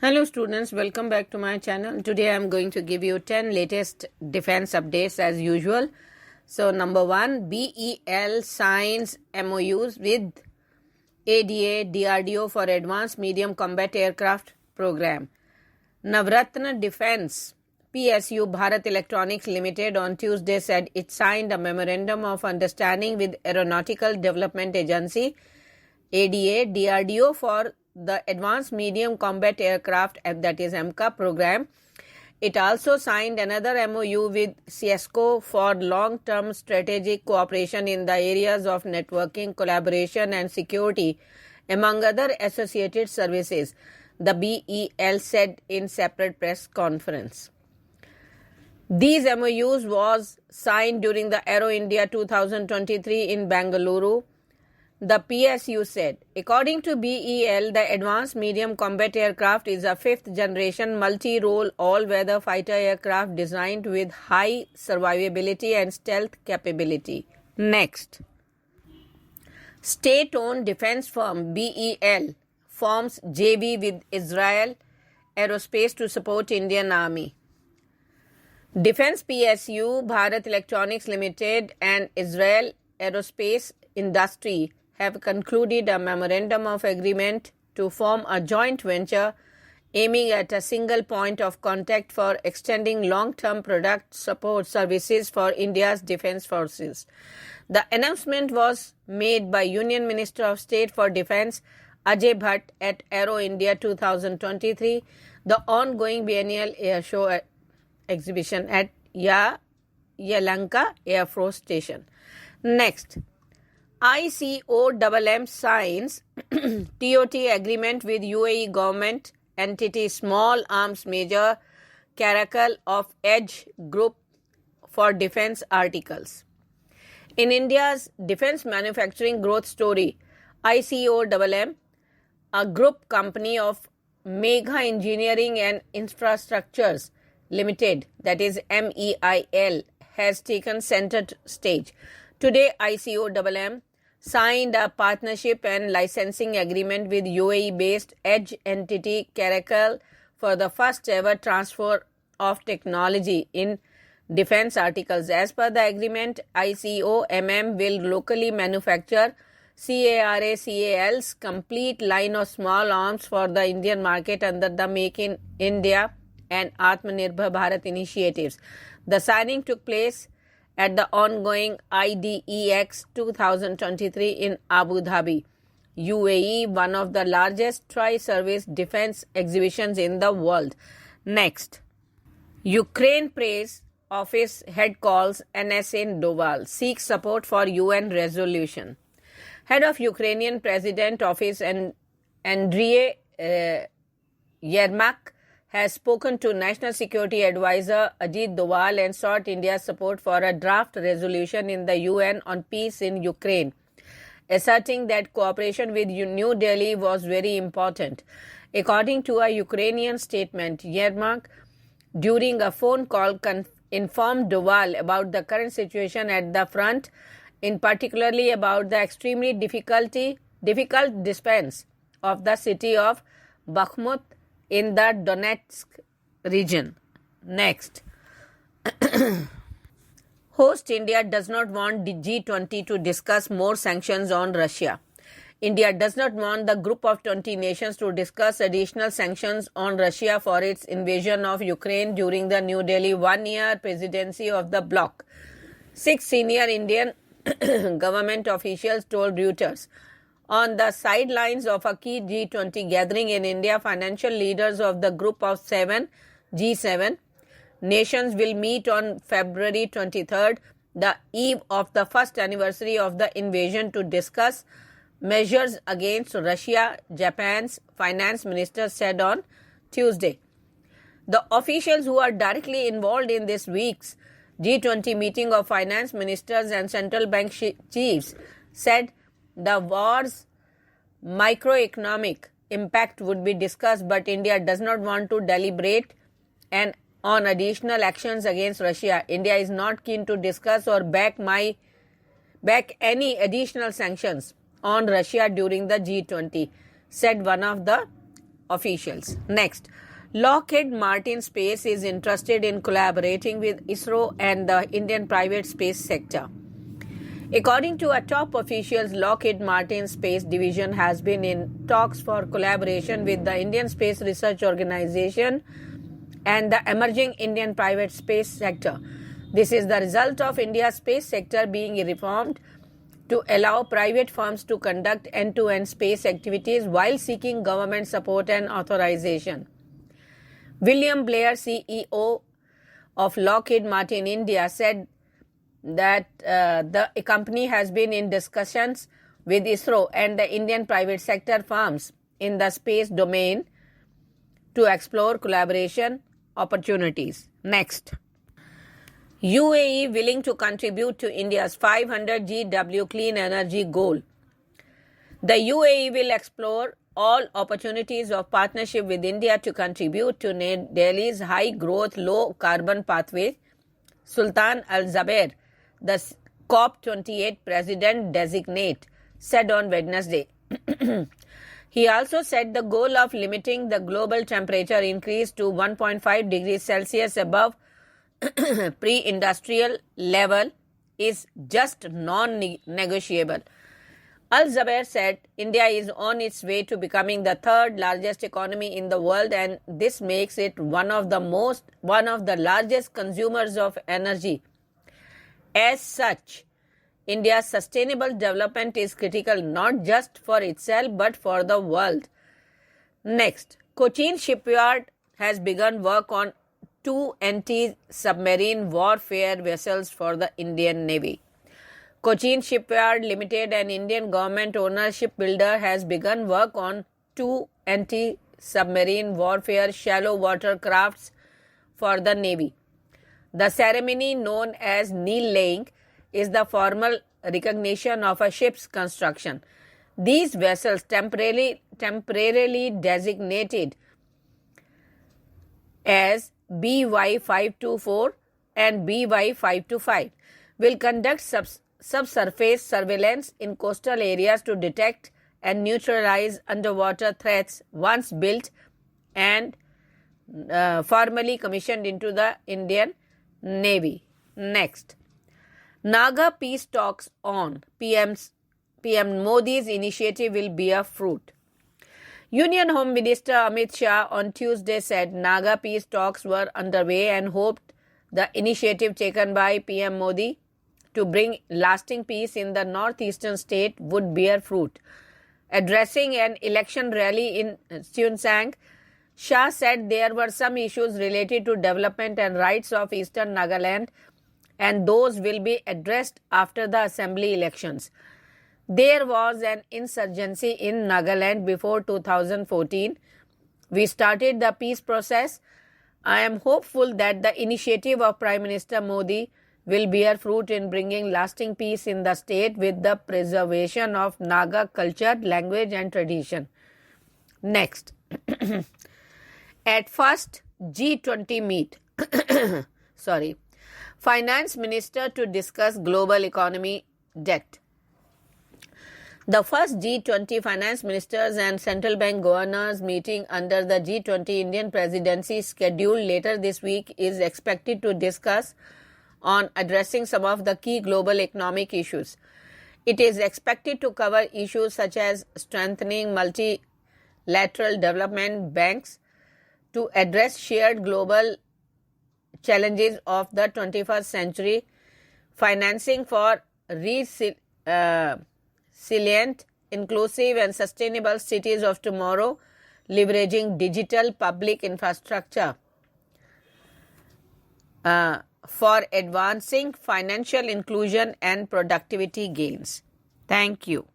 Hello students, welcome back to my channel. Today I am going to give you 10 latest defense updates as usual. So number 1, BEL signs MOUs with ADA DRDO for Advanced Medium Combat Aircraft Program. Navratna Defense PSU Bharat Electronics Limited on Tuesday said it signed a memorandum of understanding with Aeronautical Development Agency ADA DRDO for the Advanced Medium Combat Aircraft, that is AMCA program. It also signed another MOU with CESCO for long-term strategic cooperation in the areas of networking, collaboration and security, among other associated services, the BEL said in separate press conference. These MOUs was signed during the Aero India 2023 in Bengaluru. The PSU said, according to BEL, the Advanced Medium Combat Aircraft is a fifth-generation multi-role all-weather fighter aircraft designed with high survivability and stealth capability. Next, state-owned defense firm BEL forms JV with Israel Aerospace to support Indian Army. Defense PSU, Bharat Electronics Limited and Israel Aerospace Industry have concluded a memorandum of agreement to form a joint venture aiming at a single point of contact for extending long-term product support services for India's defense forces. The announcement was made by Union Minister of State for Defense Ajay Bhatt at Aero India 2023, the ongoing biennial air show exhibition at Yelahanka Air Force Station. Next, ICOMM signs TOT agreement with UAE government entity Small Arms Major CARACAL of Edge Group for defense articles. In India's defense manufacturing growth story, ICOMM, a group company of Mega Engineering and Infrastructures Limited, that is MEIL, has taken center stage. Today, ICOMM signed a partnership and licensing agreement with UAE-based edge entity CARACAL for the first ever transfer of technology in defense articles. As per the agreement, ICOMM will locally manufacture CARACAL's complete line of small arms for the Indian market under the Make in India and Atmanirbhar Bharat initiatives. The signing took place at the ongoing IDEX 2023 in Abu Dhabi, UAE, one of the largest tri-service defense exhibitions in the world. Next, Ukraine prez office head calls NSA Doval, seeks support for UN resolution. Head of Ukrainian President Office Andriy Yermak has spoken to National Security Advisor Ajit Doval and sought India's support for a draft resolution in the UN on peace in Ukraine, asserting that cooperation with New Delhi was very important. According to a Ukrainian statement, Yermak, during a phone call, informed Doval about the current situation at the front, in particularly about the extremely difficult defense of the city of Bakhmut in the Donetsk region. Next, host India does not want the G20 to discuss more sanctions on Russia. India does not want the group of 20 nations to discuss additional sanctions on Russia for its invasion of Ukraine during the New Delhi one-year presidency of the bloc, 6 senior Indian government officials told Reuters. On the sidelines of a key G20 gathering in India, financial leaders of the group of 7, G7, nations will meet on February 23rd, the eve of the first anniversary of the invasion, to discuss measures against Russia, Japan's finance minister said on Tuesday. The officials who are directly involved in this week's G20 meeting of finance ministers and central bank chiefs said the war's microeconomic impact would be discussed, but India does not want to deliberate on additional actions against Russia. India is not keen to discuss or back any additional sanctions on Russia during the G20, said one of the officials. Next, Lockheed Martin Space is interested in collaborating with ISRO and the Indian private space sector. According to a top officials, Lockheed Martin Space Division has been in talks for collaboration with the Indian Space Research Organization and the emerging Indian private space sector. This is the result of India's space sector being reformed to allow private firms to conduct end-to-end space activities while seeking government support and authorization. William Blair, CEO of Lockheed Martin India, said that the company has been in discussions with ISRO and the Indian private sector firms in the space domain to explore collaboration opportunities. Next, UAE willing to contribute to India's 500 GW clean energy goal. The UAE will explore all opportunities of partnership with India to contribute to Delhi's high-growth, low-carbon pathway. Sultan Al Jaber, the COP28 president-designate, said on Wednesday. He also said the goal of limiting the global temperature increase to 1.5 degrees Celsius above pre-industrial level is just non-negotiable. Al-Jaber said India is on its way to becoming the third largest economy in the world, and this makes it one of the largest consumers of energy. As such, India's sustainable development is critical not just for itself but for the world. Next, Cochin Shipyard has begun work on 2 anti-submarine warfare vessels for the Indian Navy. Cochin Shipyard Limited, an Indian government ownership builder, has begun work on 2 anti-submarine warfare shallow water crafts for the Navy. The ceremony, known as kneel laying, is the formal recognition of a ship's construction. These vessels, temporarily designated as BY-524 and BY-525, will conduct subsurface surveillance in coastal areas to detect and neutralize underwater threats once built and formally commissioned into the Indian Navy. Next, Naga peace talks on. PM Modi's initiative will bear fruit. Union Home Minister Amit Shah on Tuesday said Naga peace talks were underway and hoped the initiative taken by PM Modi to bring lasting peace in the northeastern state would bear fruit. Addressing an election rally in Tuensang, Shah said there were some issues related to development and rights of eastern Nagaland, and those will be addressed after the assembly elections. There was an insurgency in Nagaland before 2014. We started the peace process. I am hopeful that the initiative of Prime Minister Modi will bear fruit in bringing lasting peace in the state with the preservation of Naga culture, language and tradition. Next, at first G20 meet, Finance Minister to discuss global economy debt. The first G20 finance ministers and central bank governors meeting under the G20 Indian presidency scheduled later this week is expected to discuss on addressing some of the key global economic issues. It is expected to cover issues such as strengthening multilateral development banks to address shared global challenges of the 21st century, financing for resilient, inclusive and sustainable cities of tomorrow, leveraging digital public infrastructure for advancing financial inclusion and productivity gains. Thank you.